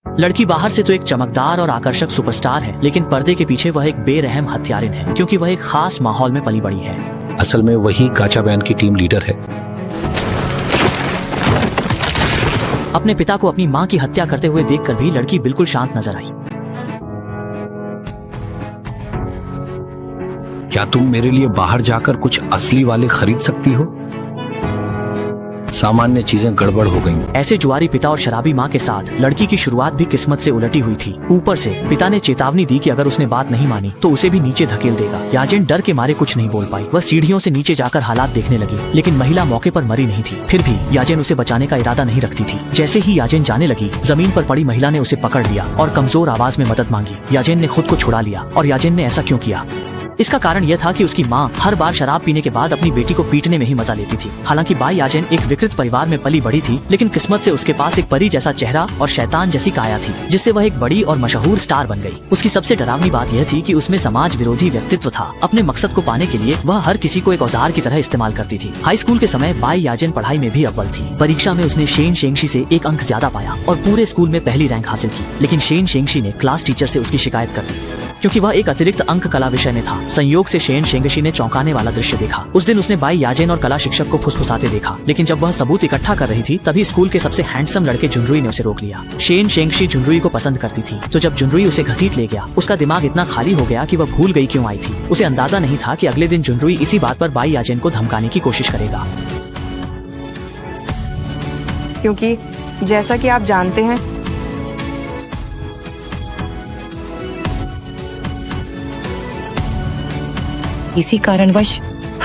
लड़की बाहर से तो एक चमकदार और आकर्षक सुपरस्टार है, लेकिन पर्दे के पीछे वह एक बेरहम हत्यारिन है, क्योंकि वह एक खास माहौल में पली बड़ी है। असल में वही गाचा बैन की टीम लीडर है। अपने पिता को अपनी मां की हत्या करते हुए देखकर भी लड़की बिल्कुल शांत नजर आई। क्या तुम मेरे लिए बाहर जाकर कुछ असली वाले खरीद सकती हो? सामान्य चीजें गड़बड़ हो गईं। ऐसे जुआरी पिता और शराबी मां के साथ लड़की की शुरुआत भी किस्मत से उलटी हुई थी। ऊपर से पिता ने चेतावनी दी कि अगर उसने बात नहीं मानी तो उसे भी नीचे धकेल देगा। याजेन डर के मारे कुछ नहीं बोल पाई। वह सीढ़ियों से नीचे जाकर हालात देखने लगी, लेकिन महिला मौके पर मरी नहीं थी। फिर भी याजेन उसे बचाने का इरादा नहीं रखती थी। जैसे ही याजेन जाने लगी, जमीन पर पड़ी महिला ने उसे पकड़ लिया और कमजोर आवाज में मदद मांगी। याजेन ने खुद को छुड़ा लिया। और याजेन ने ऐसा क्यों किया? इसका कारण यह था कि उसकी मां हर बार शराब पीने के बाद अपनी बेटी को पीटने में ही मजा लेती थी। हालांकि बाई याजेन एक विकृत परिवार में पली बड़ी थी, लेकिन किस्मत से उसके पास एक परी जैसा चेहरा और शैतान जैसी काया थी, जिससे वह एक बड़ी और मशहूर स्टार बन गई। उसकी सबसे डरावनी बात यह थी कि उसमें समाज विरोधी व्यक्तित्व था। अपने मकसद को पाने के लिए वह हर किसी को एक औजार की तरह इस्तेमाल करती थी। हाई स्कूल के समय बाई याजेन पढ़ाई में भी अव्वल थी। परीक्षा में उसने शेन शेंगशी से 1 अंक ज्यादा पाया और पूरे स्कूल में पहली रैंक हासिल की। लेकिन शेन शेंगशी ने क्लास टीचर से उसकी शिकायत कर दी, क्योंकि वह एक अतिरिक्त अंक कला विषय में था। संयोग से शेन शेंगशी ने चौंकाने वाला दृश्य देखा। उस दिन उसने बाई याजेन और कला शिक्षक को फुसफुसाते देखा, लेकिन जब वह सबूत इकट्ठा कर रही थी तभी स्कूल के सबसे हैंडसम लड़के जुनरुई ने उसे रोक लिया। शेन शेंगशी जुनरुई को पसंद करती थी, तो जब जुनरुई उसे घसीट ले गया, उसका दिमाग इतना खाली हो गया कि वह भूल गई क्यों आई थी। उसे अंदाजा नहीं था कि अगले दिन जुनरुई इसी बात पर बाई याजेन को धमकाने की कोशिश करेगा। क्योंकि जैसा कि आप जानते हैं, इसी कारणवश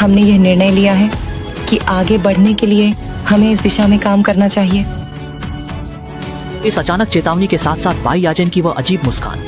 हमने यह निर्णय लिया है कि आगे बढ़ने के लिए हमें इस दिशा में काम करना चाहिए। इस अचानक चेतावनी के साथ साथ बाई याजेन की वह अजीब मुस्कान,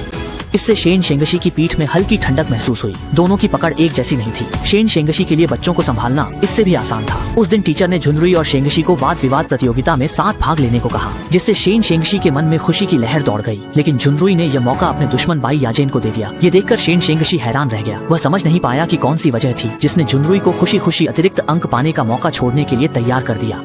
इससे शेन शेंगशी की पीठ में हल्की ठंडक महसूस हुई। दोनों की पकड़ एक जैसी नहीं थी। शेन शेंगशी के लिए बच्चों को संभालना इससे भी आसान था। उस दिन टीचर ने जुनरुई और शेंगशी को वाद विवाद प्रतियोगिता में साथ भाग लेने को कहा, जिससे शेन शेंगशी के मन में खुशी की लहर दौड़ गई। लेकिन जुनरुई ने यह मौका अपने दुश्मन बाई याजेन को दे दिया। ये देखकर शेन शेंगशी हैरान रह गया। वह समझ नहीं पाया कि कौन सी वजह थी जिसने जुनरुई को खुशी खुशी अतिरिक्त अंक पाने का मौका छोड़ने के लिए तैयार कर दिया।